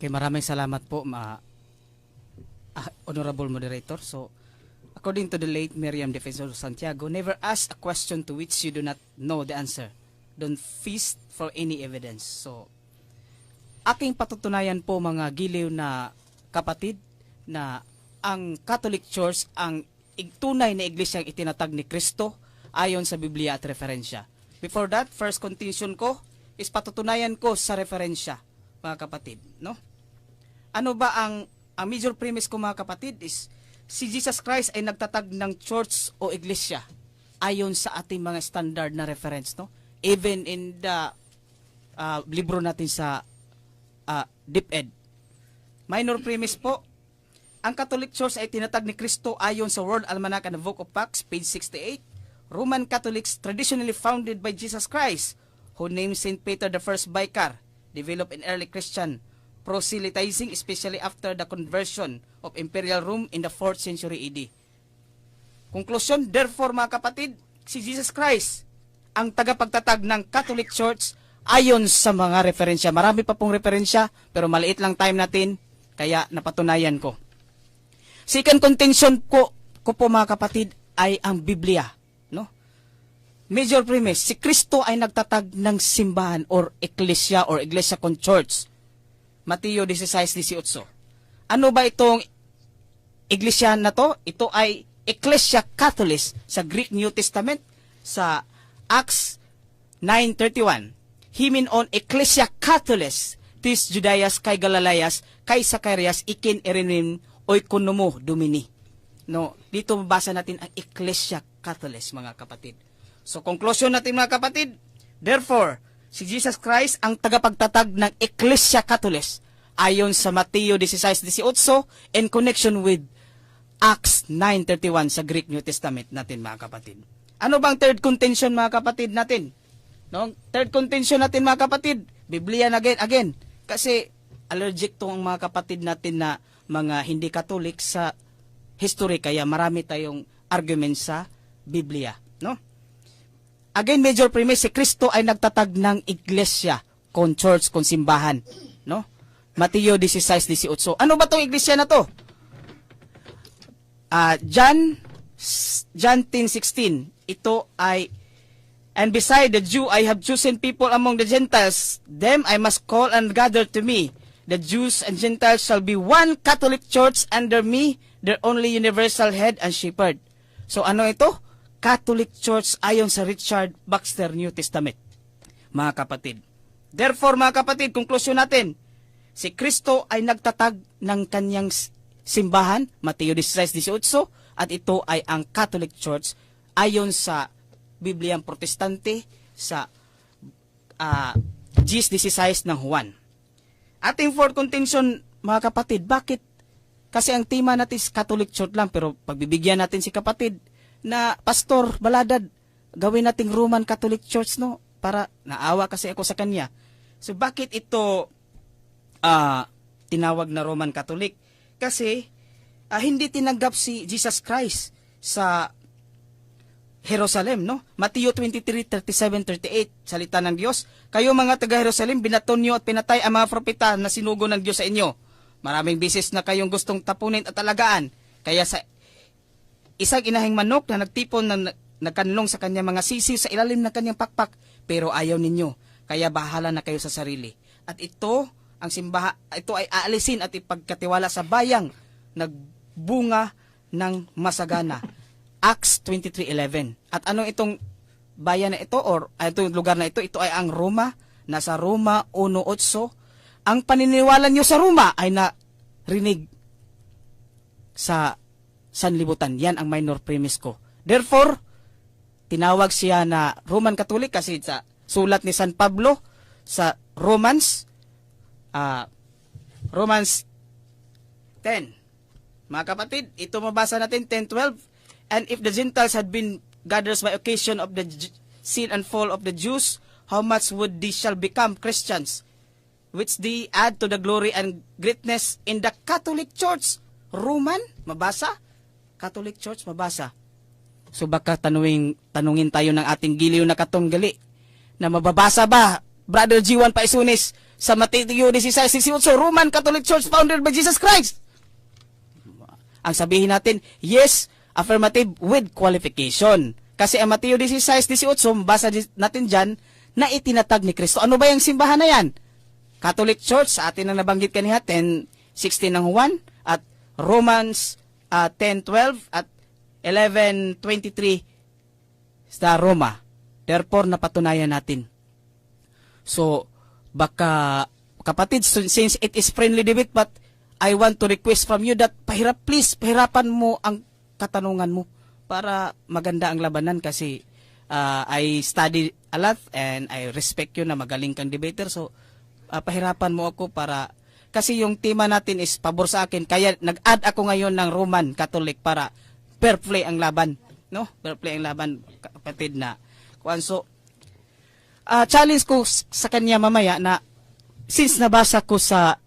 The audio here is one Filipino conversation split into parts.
Okay, maraming salamat po, Honorable Moderator. So, according to the late Miriam Defensor Santiago, never ask a question to which you do not know the answer. Don't feast for any evidence. So, aking patutunayan po mga giliw na kapatid na ang Catholic Church ang tunay na iglesyang itinatag ni Kristo ayon sa Biblia at referensya. Before that, first contention ko is patutunayan ko sa referensya, mga kapatid, no? Ano ba ang major premise ko, mga kapatid, is si Jesus Christ ay nagtatag ng church o iglesia ayon sa ating mga standard na reference, no? Even in the libro natin sa DepEd. Minor premise po, ang Catholic Church ay tinatag ni Kristo ayon sa World Almanac and the Book of Acts, page 68. Roman Catholics traditionally founded by Jesus Christ, who named St. Peter the first vicar, developed in early Christian proselytizing, especially after the conversion of Imperial Rome in the 4th century AD. Conclusion, therefore mga kapatid, si Jesus Christ ang tagapagtatag ng Catholic Church ayon sa mga referensya. Marami pa pong referensya, pero maliit lang time natin, kaya napatunayan ko. Second contention ko po mga kapatid ay ang Biblia, no? Major premise, si Kristo ay nagtatag ng simbahan or ecclesia or iglesia con church. Mateo 16:18. Ano ba itong iglesia na to? Ito ay Ecclesia Catholis sa Greek New Testament sa Acts 9:31. Himin on Ecclesia Catholis tis Judaias kay Galileas kay Zacarias ikin erinim oikonomo domini. No, dito mabasa natin ang Ecclesia Catholis, mga kapatid. So conclusion natin, mga kapatid, therefore, si Jesus Christ ang tagapagtatag ng Ecclesia Catholis ayon sa Mateo 16:18 in connection with Acts 9:31 sa Greek New Testament natin, mga kapatid. Ano bang third contention, mga kapatid natin? No? Third contention natin, mga kapatid, Biblia again. Kasi allergic to ang mga kapatid natin na mga hindi Katolik sa history, kaya marami tayong argument sa Biblia, no? Again, major premise, si Kristo ay nagtatag ng iglesia, con church, con simbahan, no? Mateo 16:18. Ano ba tong iglesia na to? John 10:16. Ito ay, and beside the Jew, I have chosen people among the Gentiles. Them I must call and gather to me. The Jews and Gentiles shall be one Catholic Church under me, their only universal head and shepherd. So ano ito? Catholic Church ayon sa Richard Baxter New Testament, mga kapatid. Therefore, mga kapatid, konklusyon natin, si Kristo ay nagtatag ng kanyang simbahan, Mateo 16:18, at ito ay ang Catholic Church ayon sa Bibliang Protestante sa 10:16 ng Juan. Ating fourth contention, mga kapatid, bakit? Kasi ang tema natin is Catholic Church lang, pero pagbibigyan natin si kapatid na Pastor Baladad, gawin nating Roman Catholic Church, no? Para naawa kasi ako sa kanya. So bakit ito tinawag na Roman Catholic? Kasi hindi tinanggap si Jesus Christ sa Jerusalem, no? Mateo 23:37-38, salita ng Diyos. Kayo mga taga Jerusalem, binaton niyo at pinatay ang mga propeta na sinugo ng Diyos sa inyo. Maraming bisis na kayong gustong tapunin at alagaan. Kaya sa isang inahing manok na nagtipon na nagkanlong sa kanyang mga sisiw sa ilalim ng kanyang pakpak, pero ayaw ninyo, kaya bahala na kayo sa sarili. At ito, ang simbahan, ito ay aalisin at ipagkatiwala sa bayang nagbunga ng masagana. Acts 23:11. At anong itong bayan na ito, or itong lugar na ito ay ang Roma, nasa Roma 1:8. Ang paniniwala nyo sa Roma ay narinig sa sanlibutan. Yan ang minor premise ko. Therefore, tinawag siya na Roman Catholic kasi sa sulat ni San Pablo sa Romans 10. Mga kapatid, ito mabasa natin 10:12. And if the Gentiles had been gathered by occasion of the sin and fall of the Jews, how much would they shall become Christians, which they add to the glory and greatness in the Catholic Church? Roman, mabasa? Catholic Church, mabasa. So baka tanungin tayo ng ating giliw na katunggali na mababasa ba, Brother G1 Paisunis, sa Mateo 16:18, Roman Catholic Church founded by Jesus Christ. Ang sabihin natin, yes, affirmative with qualification. Kasi ang Mateo 16:18, basa natin dyan, na itinatag ni Kristo. Ano ba yung simbahan na yan? Catholic Church, sa atin na nabanggit kanina, 10:16 ng Juan, at Romans 10:12 at 11:23 sa Roma. Therefore, napatunayan natin. So, baka, kapatid, since it is friendly debate, but I want to request from you that please, pahirapan mo ang katanungan mo para maganda ang labanan kasi I study a lot and I respect you na magaling kang debater. So, pahirapan mo ako para, kasi yung tema natin is pabor sa akin, kaya nag-add ako ngayon ng Roman Catholic para fair play ang laban. No? Fair play ang laban, kapatid na. So, challenge ko sa kanya mamaya na since nabasa ko sa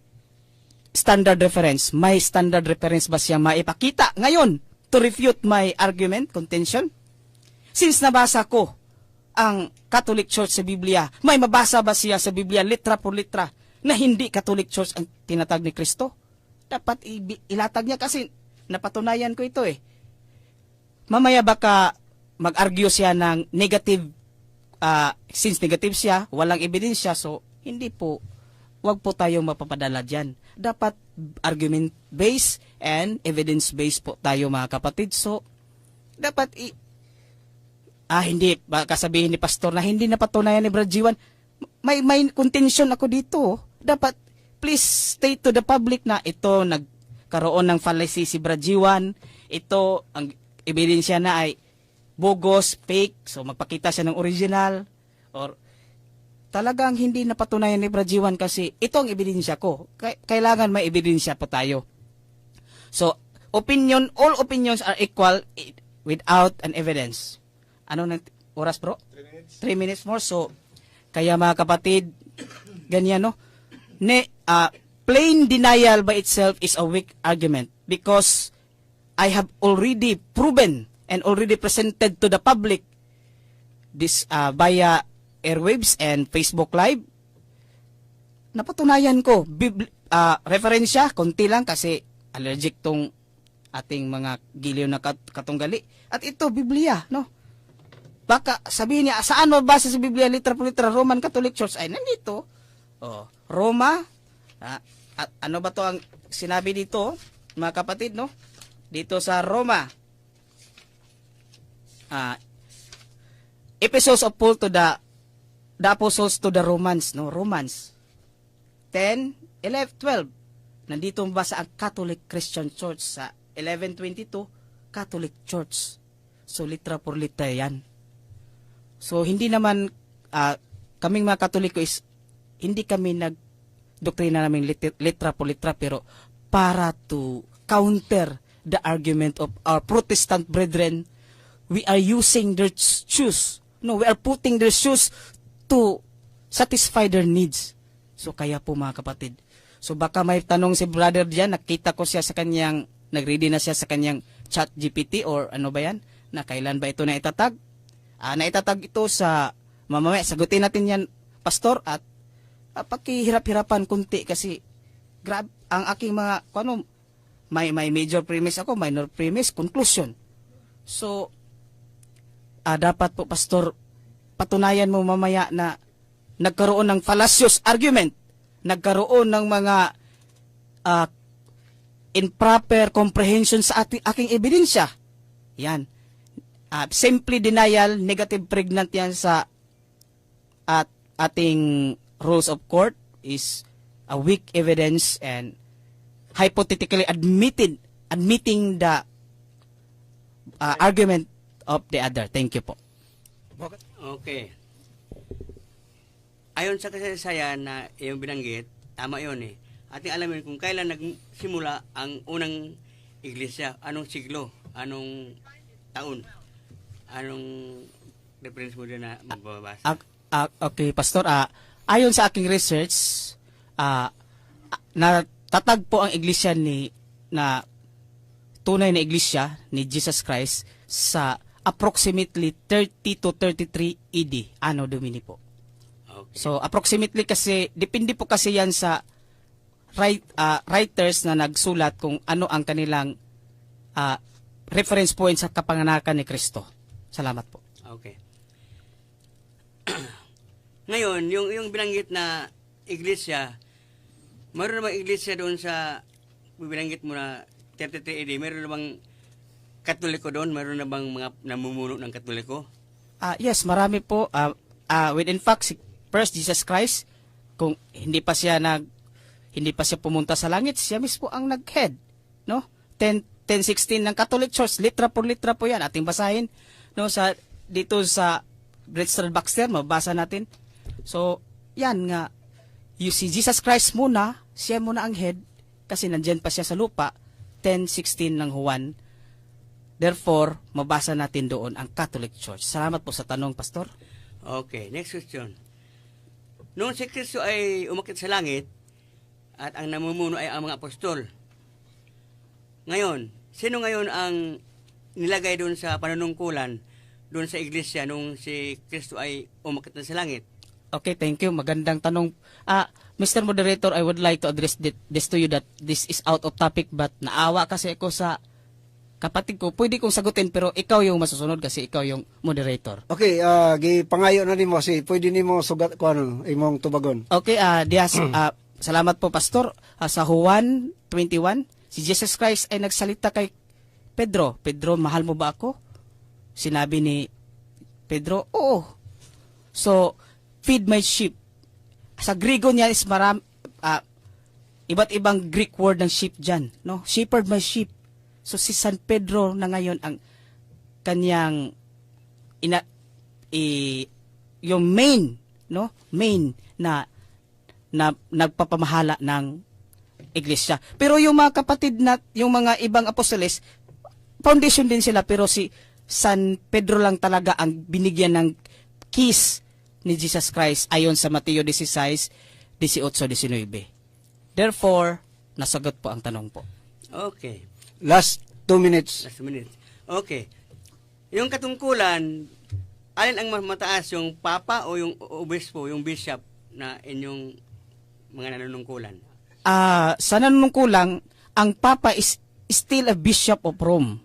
standard reference, may standard reference ba siya maipakita ngayon to refute my argument, contention? Since nabasa ko ang Catholic Church sa Biblia, may mabasa ba siya sa Biblia litra por litra na hindi Catholic Church ang tinatag ni Kristo? Dapat ilatag niya kasi napatunayan ko ito eh. Mamaya baka mag-argue siya ng negative, since negative siya, walang ebidensya, so hindi po, wag po tayong mapapadala dyan. Dapat argument-based and evidence-based po tayo mga kapatid. So, dapat hindi, baka sabihin ni Pastor na hindi napatunayan ni Brad Jiwan, may contention ako dito. Dapat, please state to the public na ito, nagkaroon ng fallacy si Brad Jiwan, ito, ang ebidensya na ay bogus, fake, so magpakita siya ng original, or talagang hindi napatunayan ni Brad Jiwan kasi ito ang ebidensya ko. Kailangan may ebidensya po tayo. So, all opinions are equal without an evidence. Ano na oras bro? 3 minutes more. So, kaya mga kapatid, ganyan no? Plain denial by itself is a weak argument because I have already proven and already presented to the public this via airwaves and Facebook Live. Napatunayan ko. Referensya, konti lang kasi allergic tong ating mga giliw na katunggali. At ito, Biblia, no? Baka sabihin niya, saan mabasa sa Biblia, litra por litra, Roman Catholic Church? Ay, nandito. Roma. At ano ba to ang sinabi dito, mga kapatid, no? Dito sa Roma. Epistles of Paul to the apostles to the Romans, no? Romans 10, 11, 12. Nandito mabasa ang Catholic Christian Church sa 11:22, Catholic Church. So, litra por litra yan. So, hindi naman, kaming mga Katoliko is, hindi kami doktrina namin litra por litra, pero para to counter the argument of our Protestant brethren, we are using their shoes. No, we are putting their shoes to satisfy their needs. So, kaya po mga kapatid. So, baka may tanong si brother diyan, nakita ko siya sa kanyang, nag-ready na siya sa kanyang chat GPT or ano ba yan, na kailan ba ito na itatag? Naitatag ito sa, mamaya, sagutin natin yan, Pastor, at pakihirap-hirapan kunti kasi grab ang aking mga, may major premise ako, minor premise, conclusion. So, dapat po, Pastor, patunayan mo mamaya na nagkaroon ng fallacious argument, nagkaroon ng mga improper comprehension sa aking ebidensya. Yan. Simply denial, negative pregnant yan sa ating rules of court is a weak evidence and hypothetically admitting the argument of the other. Thank you po. Okay. Ayon sa kasaysayan na iyong binanggit, tama yun eh. Ating alamin kung kailan nagsimula ang unang iglesia, anong siglo, anong taon, anong reference mo din na magbabasa. Okay, Pastor. Ayon sa aking research, natatagpo ang iglesia na tunay na iglesia ni Jesus Christ sa approximately 30 to 33 AD, Anno Domini po. Okay. So approximately kasi depende po kasi yan sa writers na nagsulat kung ano ang kanilang reference point sa kapanganakan ni Kristo. Salamat po. Okay. Ngayon, yung binanggit na iglesia, mayroon namang iglesia doon sa binanggit mo na 33 AD, mayroon namang Katoliko doon, mayroon na bang mga namumuno ng Katoliko? Yes, marami po. In fact, si First Jesus Christ, kung hindi pa siya pumunta sa langit, siya mismo ang nag-head, no? 10:16 ng Catholic Church, litra por litra po 'yan. Ating basahin, no, dito sa Bristol Baxter, mabasa natin. So, yan nga, si Jesus Christ muna, siya muna ang head kasi nandiyan pa siya sa lupa. 10:16 ng Juan. Therefore, mabasa natin doon ang Catholic Church. Salamat po sa tanong, Pastor. Okay, next question. Noong si Kristo ay umakyat sa langit at ang namumuno ay ang mga apostol. Ngayon, sino ngayon ang nilagay doon sa panunungkulan doon sa iglesia nung si Kristo ay umakyat na sa langit? Okay, thank you. Magandang tanong. Mr. Moderator, I would like to address this to you that this is out of topic but naawa kasi ako sa kapatid ko. Pwede kong sagutin pero ikaw yung masusunod kasi ikaw yung moderator. Okay, gipangayo na nimo si pwede nimo sugat ko ano imong tubagon. Okay, salamat po Pastor. Sa Juan 21, si Jesus Christ ay nagsalita kay Pedro. Pedro, mahal mo ba ako? Sinabi ni Pedro, oo. So, feed my sheep. Sa Griego niya is iba't ibang Greek word ng sheep dyan. No? Shepherd my sheep. So si San Pedro na ngayon ang kanyang yung main na nagpapamahala ng iglesia. Pero yung mga kapatid na yung mga ibang apostoles, foundation din sila pero si San Pedro lang talaga ang binigyan ng keys ni Jesus Christ ayon sa Mateo 16, 18, 19. Therefore, nasagot po ang tanong po. Okay. Last 2 minutes. Last minute. Okay. Yung katungkulan, alin ang mas mataas, yung papa o yung obispo, yung bishop na inyong mga nanunungkulan? Sa nanunungkulang, ang papa is still a bishop of Rome.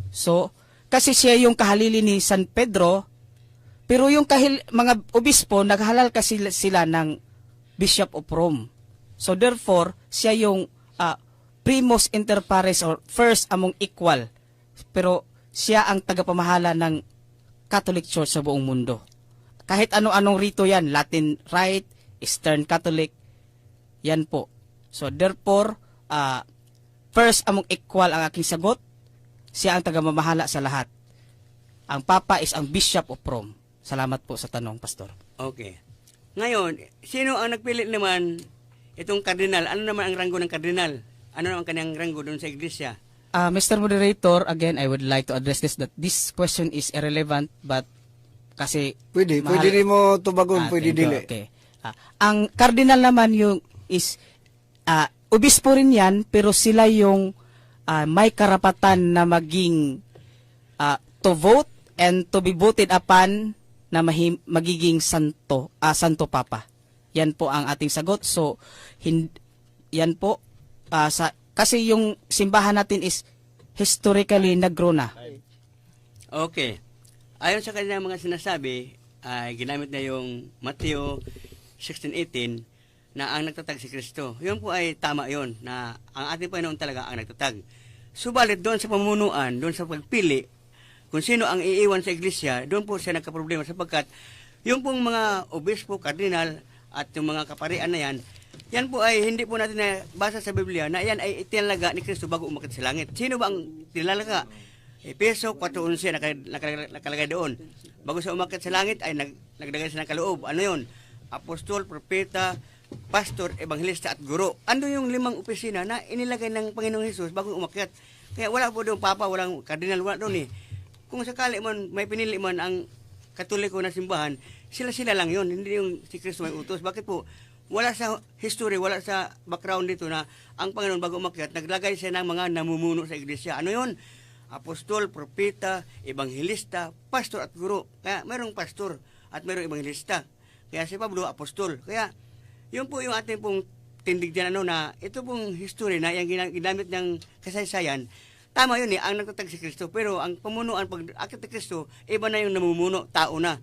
So, kasi siya yung kahalili ni San Pedro, pero yung mga obispo, naghalal kasi sila ng bishop of Rome. So therefore, siya yung primus inter pares or first among equal. Pero siya ang tagapamahala ng Catholic Church sa buong mundo. Kahit ano-anong rito yan, Latin Rite, Eastern Catholic, yan po. So therefore, first among equal ang aking sagot, siya ang tagapamahala sa lahat. Ang Papa is ang Bishop of Rome. Salamat po sa tanong, Pastor. Okay. Ngayon, sino ang nagpilit naman itong kardinal? Ano naman ang ranggo ng kardinal? Ano naman ang kanyang ranggo doon sa iglesia? Mr. Moderator, again, I would like to address that this question is irrelevant but kasi Pwede rin mo tubagon, pwede dili. Okay. Ang cardinal naman yung is obispo rin yan pero sila yung may karapatan na maging to vote and to be voted upon na magiging santo papa. Yan po ang ating sagot. So yan po kasi yung simbahan natin is historically nag-grow na. Okay. Ayon sa kanilang mga sinasabi, ginamit na yung Mateo 16:18 na ang nagtatag si Kristo. Yun po ay tama yun, na ang ating Panginoon talaga ang nagtatag. Subalit doon sa pamunuan, doon sa pagpili, kung sino ang iiwan sa iglesia, doon po siya nagkaproblema sapagkat yung pong mga obispo, kardinal, at yung mga kaparian na yan po ay hindi po natin na basa sa Biblia na yan ay itinalaga ni Kristo bago umakyat sa langit. Sino ba ang tinalaga? Efeso 4:11 nakalagay doon. Bago siya umakyat sa langit ay nagdagay siya ng kaloob. Ano yun? Apostol, propeta, pastor, evangelista at guro. Ano yung 5 opisina na inilagay ng Panginoong Hesus bago umakyat? Kaya wala po doon papa, walang kardinal, wala doon eh. Kung sakali man may pinili man ang Katoliko na simbahan, sila lang yun, hindi yung si Kristo may utos. Bakit po? Wala sa history, wala sa background dito na ang Panginoon bago umakyat, naglagay siya ng mga namumuno sa iglesia. Ano yun? Apostol, propeta, evangelista, pastor at guro. Kaya mayroong pastor at mayroong evangelista. Kaya si Pablo, apostol. Kaya, yun po yung ating pong tindig dyan, na ito pong history na yung ginamit ng kasaysayan, tama yun ang nagtatag si Kristo. Pero ang pamunuan, pag akit ni Kristo, iba na yung namumuno, tao na.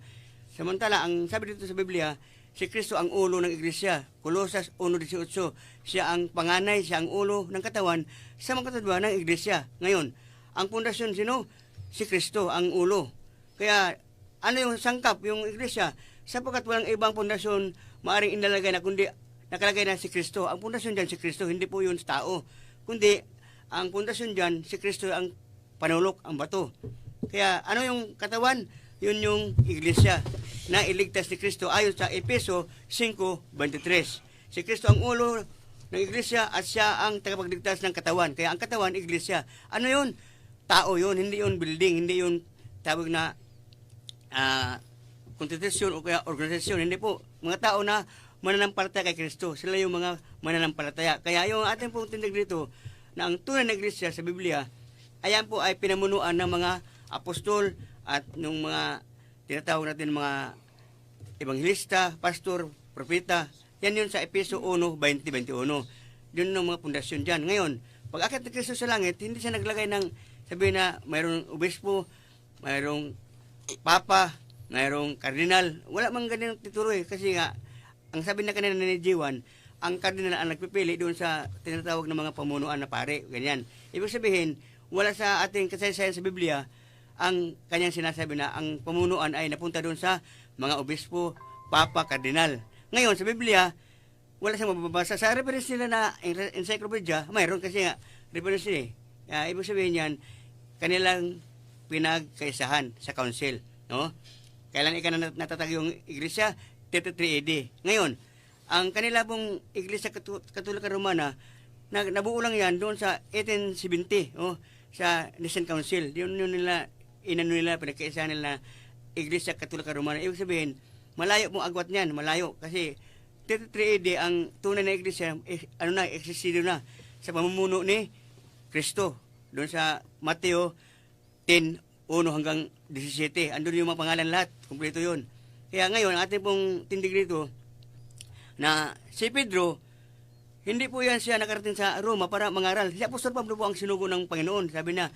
Samantala, ang sabi dito sa Biblia, si Kristo ang ulo ng iglesia. Colosas 1:18. Siya ang panganay, siya ang ulo ng katawan sa mga katawan ng iglesia. Ngayon, ang pundasyon sino? Si Kristo, ang ulo. Kaya, ano yung sangkap, yung iglesia? Sapagkat walang ibang pundasyon maaring inalagay na kundi nakalagay na si Kristo. Ang pundasyon dyan si Kristo, hindi po yun sa tao. Kundi, ang pundasyon dyan, si Kristo ang panulok, ang bato. Kaya, ano yung katawan? Yun yung iglesia na iligtas ni Kristo ayon sa Efeso 5:23. Si Kristo ang ulo ng iglesia at siya ang tagapagligtas ng katawan. Kaya ang katawan, iglesia. Ano yun? Tao yun, hindi yun building, hindi yun tawag na konstitusyon o kaya organisasyon. Hindi po. Mga tao na mananampalataya kay Kristo. Sila yung mga mananampalataya. Kaya yung ating pong tindig dito na ang tunay na iglesia sa Biblia, ayan po ay pinamunuan ng mga apostol at ng mga tinatawag natin mga evangelista, pastor, propeta. Yan yun sa Efeso 1:20-21. Yun ang mga pundasyon dyan. Ngayon, pag akit ni Kristo sa langit, hindi siya naglagay ng sabihin na mayroong obispo, mayroong papa, mayroong kardinal. Wala mang ganyan titulo kasi nga ang sabi na kanina ni Jiwan, ang kardinal ang nagpipili doon sa tinatawag ng mga pamunuan na pare, ganyan. Ibig sabihin, wala sa ating kasaysayan sa Biblia ang kanyang sinasabi na ang pamunuan ay napunta doon sa mga obispo, papa, kardinal. Ngayon, sa Biblia, wala siyang mababasa. Sa reference nila na encyclopedia, mayroon kasi nga reference nila ibig sabihin yan, kanilang pinagkaisahan sa council. No? Kailan natatag yung iglesia? 33 AD. Ngayon, ang kanila pong Iglesia Katolika Romana, nabuo lang yan doon sa 1870, sa Nicene Council. Yun nila, pinagkaisahan nila Iglesia Katolika Romana. Ibig sabihin, malayo pong agwat niyan, malayo. Kasi 33 AD, ang tunay na iglesia, existido na sa pamumuno ni Kristo. Doon sa Mateo 10:1-17. Andun yung mga pangalan lahat. Kompleto yun. Kaya ngayon, ating pong tindig dito na si Pedro, hindi po yan siya nakarating sa Roma para mangaral. Si Apostol Pablo po ang sinugo ng Panginoon. Sabi na,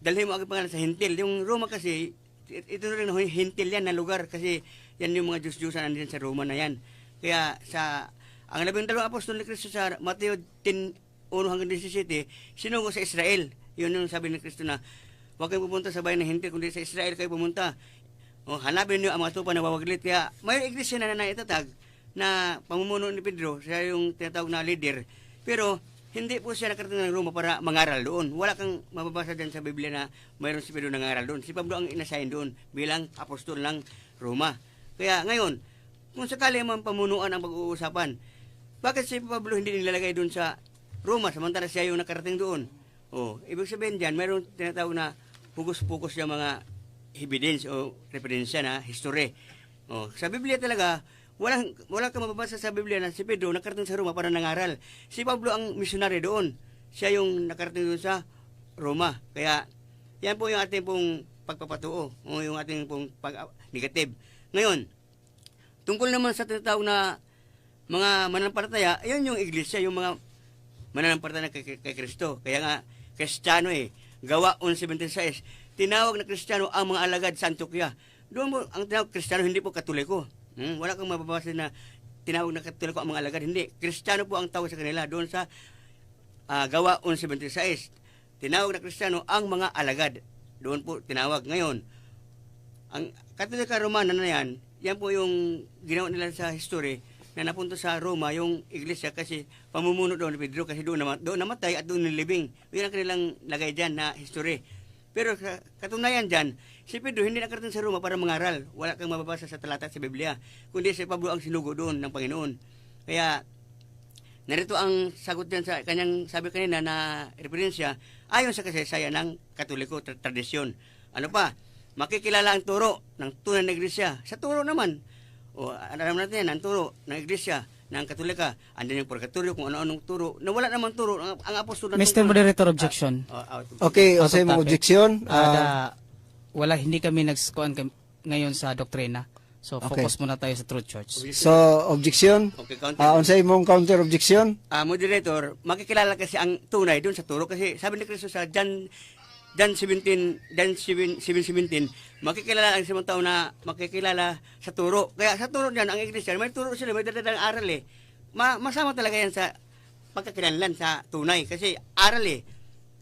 dalhin mo ang pangalan sa Hintil. Yung Roma kasi, ito rin Hintil yan na lugar kasi yan yung mga Diyos-Diyosan nandyan sa Roma na yan. Kaya ang 12 apostol ni Kristo sa Mateo 10:1-17, sinugo sa Israel. Yun yung sabi ni Kristo na, huwag kayong pupunta sa bayan ng Hintil, kundi sa Israel kayo pumunta. Hanapin niyo ang mga tupa na wawaglit. Kaya may iglesia na naitatag na pamumuno ni Pedro, siya yung tinatawag na leader. Pero hindi po siya nakarating ng Roma para mangaral doon. Wala kang mababasa dyan sa Biblia na mayroon si Pedro nangaral doon. Si Pablo ang inasayin doon bilang apostol ng Roma. Kaya ngayon, kung sakali man pamunuan ang pag-uusapan, bakit si Pablo hindi nilalagay doon sa Roma samantala siya yung nakarating doon? Ibig sabihin dyan, mayroon tinatawag na hugos-pugos yung mga evidence o referensya na history. Sa Biblia talaga, wala kang mababasa sa Biblia na si Pedro nakarating sa Roma para nangaral. Si Pablo ang missionary doon. Siya yung nakarating doon sa Roma. Kaya, yan po yung ating pong pagpapatuo. Yung ating pong negative. Ngayon, tungkol naman sa tinatawag na mga mananampalataya, yan yung iglesia, yung mga mananampalataya kay Kristo. Kaya nga, Kristiyano Gawa 11:26. Tinawag na Kristiyano ang mga alagad sa Antioquia. Doon mo, ang tinawag Kristiyano, hindi po Katoliko. Wala kang mababasa na tinawag na Katoliko ang mga alagad. Hindi. Kristiyano po ang tawag sa kanila. Doon sa Gawa 11:26. Tinawag na Kristiyano ang mga alagad. Doon po tinawag. Ngayon, ang Katolika Romana na yan po yung ginawa nila sa history na napunta sa Roma, yung iglesia kasi pamumuno doon ni Pedro kasi doon namatay at doon nilibing. Yun ang kanilang lagay dyan na history. Pero katunayan dyan, si Pedro hindi nakarating sa Roma para mangaral. Wala kang mababasa sa talata sa Biblia. Kundi si Pablo ang sinugo doon ng Panginoon. Kaya, narito ang sagot dyan sa kanyang sabi kanina na referensya ayon sa kasaysayan ng Katoliko tradisyon. Ano pa? Makikilala ang turo ng tunay na iglesia. Sa turo naman, alam natin yan, ang turo ng iglesia ng Katolika, andyan yung purgatorio, kung ano-anong turo, na wala namang turo, ang apostol na Mr. Moderator, objection. Okay, o sa mong objection. Wala, hindi kami ngayon sa doktrina. So Okay. focus muna tayo sa Truth Church. So, objection? Okay, counter. Unsay imong counter objection? Moderator, makikilala kasi ang tunay doon sa turo kasi sabi ni Kristo sa John 17, 7:17, makikilala ang simong tao na makikilala sa turo. Kaya sa turo diyan ang iglesia, may turo sila, may dadalang aral eh. Masama talaga yan sa pagkakilanlan sa tunay kasi aral eh.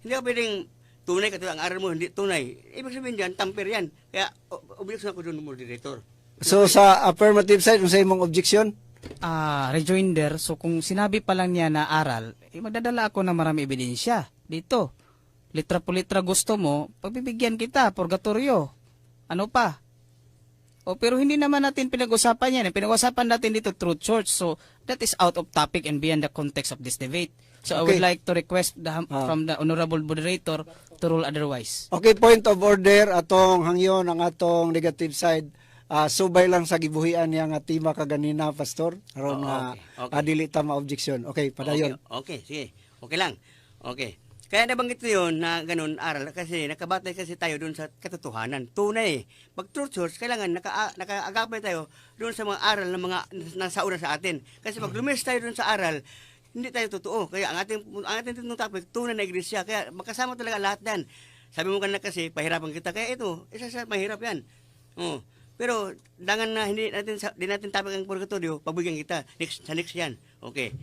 Hindi ka pwedeng tunay katulad ang aral mo, hindi tunay. Ibig sabihin diyan, tamper yan. Kaya objection ako doon, moderator. So, sa affirmative side, unsay imong objection? Rejoinder, so kung sinabi pa lang niya na aral, magdadala ako ng marami ebidensya dito. Litra po litra gusto mo, pagbibigyan kita, purgatorio. Ano pa? Pero hindi naman natin pinag-usapan yan. Pinag-usapan natin dito Truth Church, so that is out of topic and beyond the context of this debate. So I would Okay. like to request from the honorable moderator to rule otherwise. Okay, point of order, atong hangyon ang atong negative side. Subay lang sa gibuhian niya nga tima kaganina, Pastor. Aron nga okay. dili ta ma-objection. Okay, padayon. Okay, sige. Okay lang. Okay. Kaya nabanggit ko yun na ganun aral kasi nakabatay kasi tayo doon sa katotohanan. Tunay. Pag Truth Church, kailangan nakaagapay tayo doon sa mga aral na mga nasa una sa atin. Kasi pag lumis tayo doon sa aral, hindi tayo totoo. Kaya ang ating topic, tunay na iglesia. Kaya makasama talaga lahat yan. Sabi mo kanina kasi, pahirapan kita. Kaya ito, isa sa mahirap yan. Pero, dangan na di natin topic ang purgatorio, pabigyan kita. Next yan. Okay.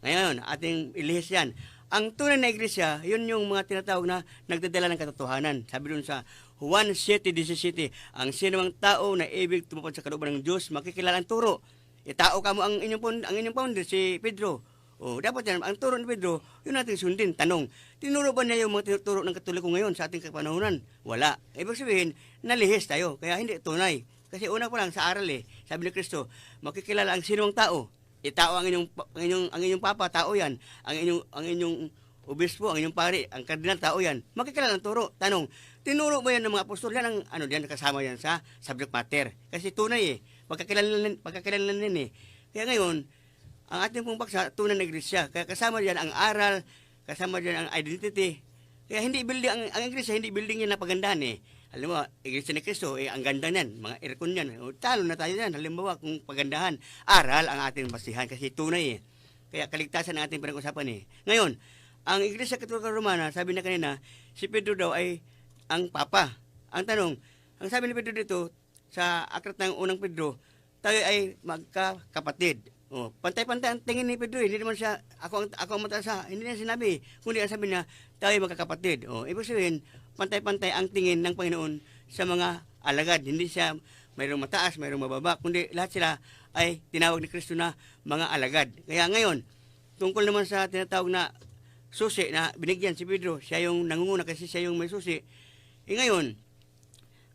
Ngayon, ating ilihis yan. Ang tunay na iglesia, yun yung mga tinatawag na nagdadala ng katotohanan. Sabi dun sa Juan 7:17, ang sinumang tao na ibig tumupad sa kalooban ng Diyos, makikilala ang turo. Tao ka mo ang inyong founder, si Pedro. Dapat yan, ang turo ni Pedro, yun natin sundin. Tanong, tinuro ba niya yung mga tinuturo ng Katoliko ngayon sa ating kapanahunan? Wala. Ibig sabihin, nalihis tayo, kaya hindi tunay. Kasi una pa lang sa aral sabi ni Kristo, makikilala ang sinumang tao. Tao ang inyong papa, tao yan. Ang inyong obispo, ang inyong pari, ang kardinal, tao yan. Makikilala ang turo. Tanong, tinuro ba yan ng mga apostol? Yan ang kasama yan sa subject matter. Kasi tunay pagkakilala din Kaya ngayon, ang ating pong baksa, tunay na iglesia. Kaya kasama diyan ang aral, kasama diyan ang identity. Kaya hindi building, ang iglesia, hindi building yan na pagandahan Alam mo, iglesia ni Cristo, ang ganda niyan, mga aircon yan. Talo na tayo yan. Halimbawa, kung pagandahan, aral ang ating basihan kasi tunay Kaya kaligtasan ang ating pinag-usapan Ngayon, ang Iglesia Katolika Romana, sabi na kanina, si Pedro daw ay ang Papa. Ang tanong, ang sabi ni Pedro dito, sa aklat ng unang Pedro, tayo ay magkakapatid. Pantay-pantay ang tingin ni Pedro. Hindi naman siya, ako ang mataas hindi niya sinabi. Kundi ang sabi niya, tayo ay magkakapatid. Ibig sabihin, pantay-pantay ang tingin ng Panginoon sa mga alagad. Hindi siya mayroong mataas, mayroong mababa, kundi lahat sila ay tinawag ni Kristo na mga alagad. Kaya ngayon, tungkol naman sa tinatawag na susi na binigyan si Pedro, siya yung nangunguna kasi siya yung may susi. Ngayon,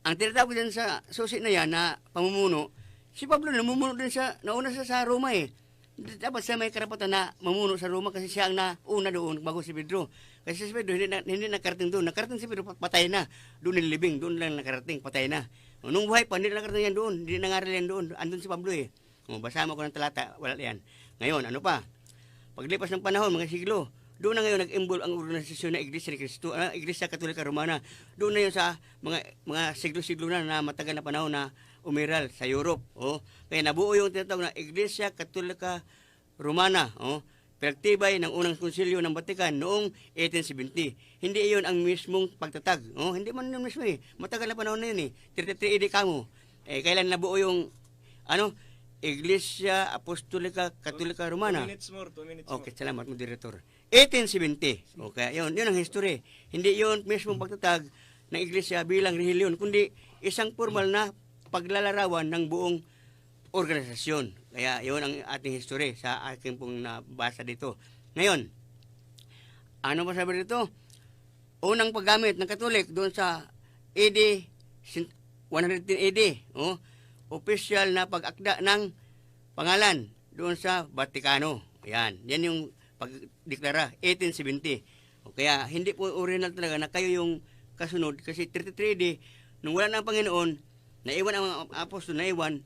ang tinatawag din sa susi na yan na pamumuno, si Pablo namumuno din siya, nauna siya sa Roma Dapat siya may karapatan na mamuno sa Roma kasi siya ang nauna doon bago si Pedro. Kasi si Pedro hindi nakarating doon. Nakarating si Pedro, patay na. Doon nilibing, doon lang nakarating, patay na. Nung buhay pa, hindi nakarating yan doon. Hindi nangaral yan doon. Andun si Pablo Basahan mo ko ng talata, wala yan. Ngayon, ano pa? Paglipas ng panahon, mga siglo, doon na ngayon nag-imbol ang organisasyon na Iglesia ni Cristo, Iglesia Katolika Romana. Doon na yun sa mga siglo-siglo na matagal na panahon na umiral sa Europe. Kaya nabuo yung tinatawag na Iglesia Katolika Romana. Pinaktibay ng unang konsilyo ng Vatican noong 1870. Hindi iyon ang mismong pagtatag. Hindi man yun mismo Matagal na panahon na yun 33 AD kamo. Kailan nabuo yung Iglesia Apostolika Katolika Romana? 2 minutes more. Okay, salamat mo, Director. 1870. Okay, yun ang history. Hindi yun mismong pagtatag ng Iglesia bilang relihiyon, kundi isang formal na paglalarawan ng buong organisasyon. Kaya yun ang ating history sa aking pong nabasa dito. Ngayon, ano ba sabi dito? Unang paggamit ng Katolik doon sa AD 110 AD. Official na pag-akda ng pangalan doon sa Vatikano. Yan yung pagdeklara 1870. Kaya hindi po original talaga na kayo yung kasunod kasi 33 AD nung wala na ang Panginoon, naiwan ang mga apostol, naiwan.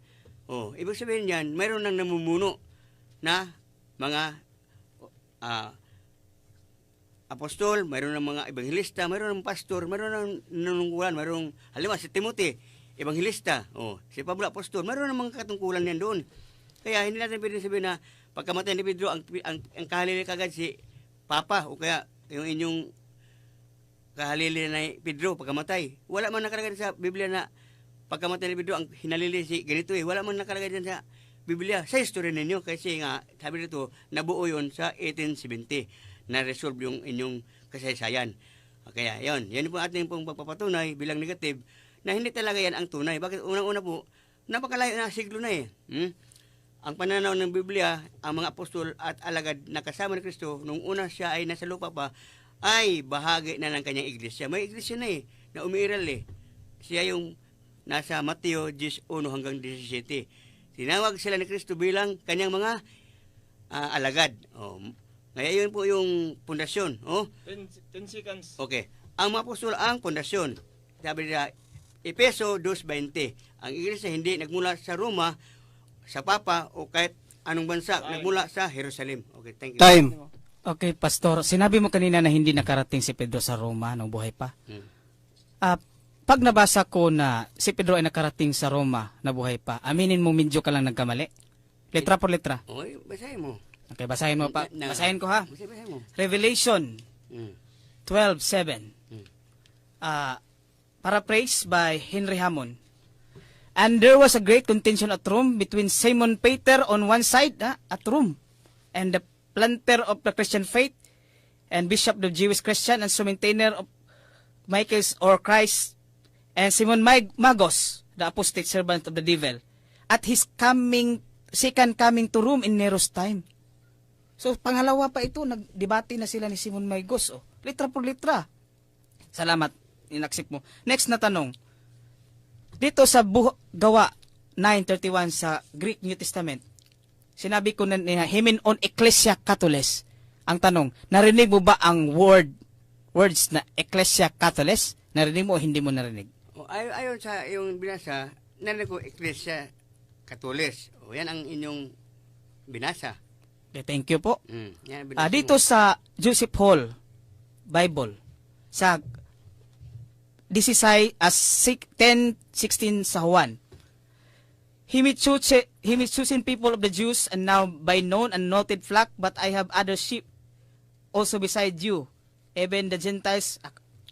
Ibig sabihin yan, mayroon nang namumuno na mga apostol, mayroon ng mga evangelista, mayroon ng pastor, mayroon ng nanungkulan, mayroon halimbawa si Timothy. ebanghilista, si Pablo Apostol, mayroon namang katungkulan yan doon. Kaya hindi natin pwede sabihin na pagkamatay ni Pedro, ang kahalili kagad si Papa o kaya yung inyong kahalili na Pedro pagkamatay. Wala man nakalagay sa Biblia na pagkamatay ni Pedro, ang hinalili si ganito Wala man nakalagay dyan sa Biblia. Sa history ninyo, kasi nga, sabi dito, nabuo yun sa 1870 na resolve yung inyong kasaysayan. Kaya yan po ating pong pagpapatunay bilang negative na hindi talaga yan ang tunay. Bakit? Unang-una po, napakalayo na siglo na Ang pananaw ng Biblia, ang mga apostol at alagad na kasama ni Kristo, nung una siya ay nasa lupa pa, ay bahagi na ng kanyang iglesia. May iglesia na na umiiral Siya yung nasa Mateo 11 hanggang 17. Tinawag sila ni Kristo bilang kanyang mga alagad. Ngayon po yung pundasyon. 10 seconds. Okay. Ang mga apostol ang pundasyon. Sabi nila, Efeso 2:20. Ang iglesia hindi nagmula sa Roma, sa Papa, o kahit anong bansa. Nagmula sa Jerusalem. Okay, thank you. Time. Okay, Pastor, sinabi mo kanina na hindi nakarating si Pedro sa Roma nung buhay pa. Pag nabasa ko na si Pedro ay nakarating sa Roma na buhay pa, aminin mo medyo ka lang nagkamali? Letra por letra. Okay, basahin mo. Okay, basahin mo pa. Basahin ko ha. Basahin mo. Revelation 12:7. Paraphrased by Henry Hammond. And there was a great contention at Rome between Simon Peter on one side, at Rome, and the planter of the Christian faith, and bishop of the Jewish Christian, and so maintainer of Michael's or Christ, and Simon Magos, the apostate servant of the devil, at his second coming to Rome in Nero's time. So, pangalawa pa ito, nagdebate na sila ni Simon Magos. Litra por litra. Salamat, inaksip mo. Next na tanong. Dito sa Gawa 9:31 sa Greek New Testament, sinabi ko na himin on Ecclesia Catholis. Ang tanong, narinig mo ba ang words na Ecclesia Catholis? Narinig mo o hindi mo narinig? Ayon sa iyong binasa, narinig ko Ecclesia Catholis. Yan ang inyong binasa. Okay, thank you po. Yan binasa Dito mo. sa Joseph Hall Bible, sa 10:16 sa Juan, He may chosen people of the Jews, and now by known and noted flock, but I have other sheep also beside you. Even the Gentiles,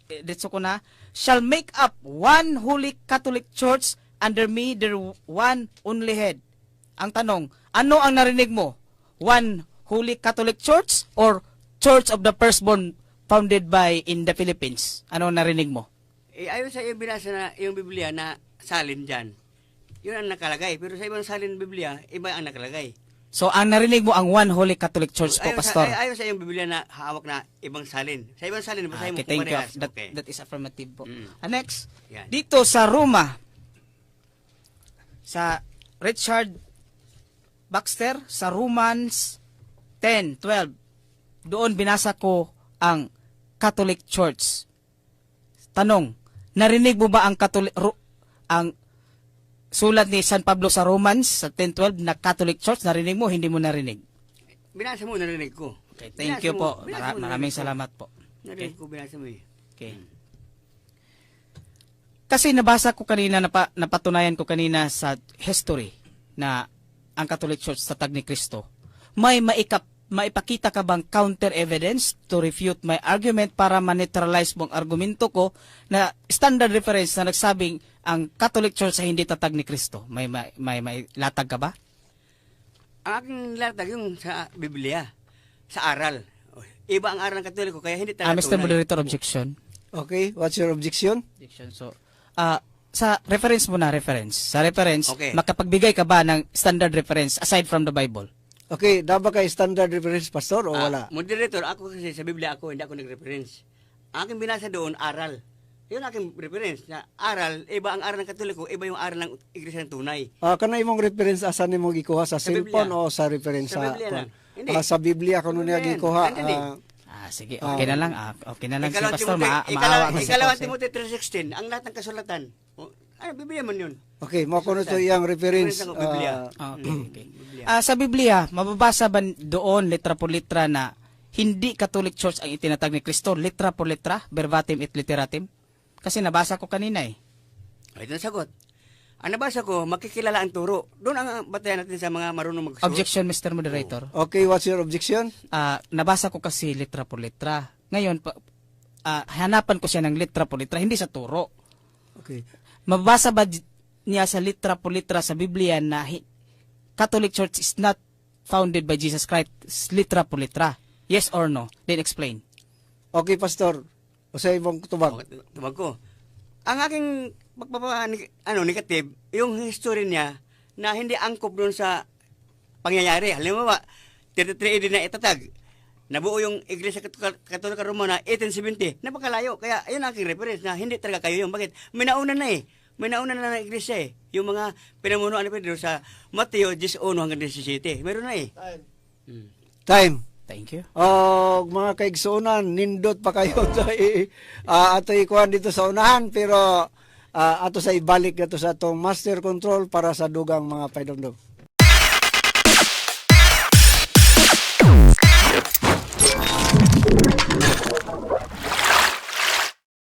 dito ko na, shall make up one holy Catholic church under me, their one only head. Ang tanong, ano ang narinig mo? One holy Catholic church or Church of the Firstborn founded by in the Philippines? Ano ang narinig mo? Ayon sa iyong binasa na iyong Biblia na salin dyan, yun ang nakalagay. Pero sa ibang salin Biblia, iba ang nakalagay. So, ang narinig mo ang One Holy Catholic Church po, Pastor? Ayon sa iyong Biblia na hawak na ibang salin. Sa ibang salin, basahin mo Okay, thank you. parehas. That is affirmative po. Next, Yan. dito sa Roma, sa Richard Baxter, sa Romans 10:12, doon binasa ko ang Catholic Church. Tanong, narinig mo ba ang ang sulat ni San Pablo sa Romans sa 10:12 na Catholic Church? Narinig mo, hindi mo narinig? Binasa mo, narinig ko. Okay, thank you po. Maraming salamat po. Narinig ko, binasa mo Okay. Kasi nabasa ko kanina, napatunayan ko kanina sa history na ang Catholic Church sa Tag ni Cristo. May maipakita ka bang counter evidence to refute my argument para ma-neutralize mo ang argumento ko na standard reference na nagsabing ang Catholic Church ay hindi tatag ni Kristo? May latag ka ba? Ang aking latag yung sa Biblia, sa aral. Iba ang aral ng Katoliko, kaya hindi talaga Mr. Moderator, objection. Okay, what's your objection? So, sa reference mo na, Sa reference, Okay. makapagbigay ka ba ng standard reference aside from the Bible? Okay, dapat kay standard reference, Pastor, o wala? Moderator, ako kasi sa Biblia hindi ako nag-reference. Ang aking binasa doon, aral. Yun ang aking reference. Na aral, iba ang aral ng Katoliko, iba yung aral ng Iglesia ng Tunay. Kanay mong reference asan nimo gikuha sa cellphone Biblia. o sa reference Sa Biblia lang. Hindi. sa Biblia kuno niya Biblia yan. gikuha. Hindi. Sige, okay na lang. Okay na lang si Pastor. Maawa ko si Ikalawa Pastor. Timothy 3:16, ang lahat ng kasulatan. Biblia man yun. Okay, mo kuno to iyang reference. Reference ng Biblia. Okay. Biblia. Sa Biblia, mababasa ba doon litra por litra na hindi Catholic Church ang itinatag ni Kristo? Litra por litra, verbatim et literatim? Kasi nabasa ko kanina eh. Ito ang sagot. Ang nabasa ko, makikilala ang turo. Doon ang batayan natin sa mga marunong magsuot. Objection, Mr. Moderator. Okay, what's your objection? Nabasa ko kasi litra por litra. Ngayon, hanapan ko siya ng litra por litra, hindi sa turo. Okay. Mabasa ba niya sa litra por litra sa Biblia na Catholic Church is not founded by Jesus Christ, litra por litra? Yes or no? Then explain. Okay, Pastor. Usay mong tubag. Okay, tubag ko. Ang aking negative, yung history niya na hindi angkop doon sa pangyayari. Halimbawa, 33 AD na itatag. Nabuo yung Iglesia Katolika Romana 1870. Napakalayo. Kaya ayun ang aking reference na hindi talaga kayo yung. Bakit? May nauna na eh. May nauna na ng Iglesia eh. Yung mga pinamunuan ni Pedro sa Mateo 11 hanggang 17. Meron na eh. Time. Thank you. Mga kaigsuunan, nindot pa kayo ato ikuan dito sa unahan, pero ato sa ibalik ato sa atong master control para sa dugang mga paidumdum.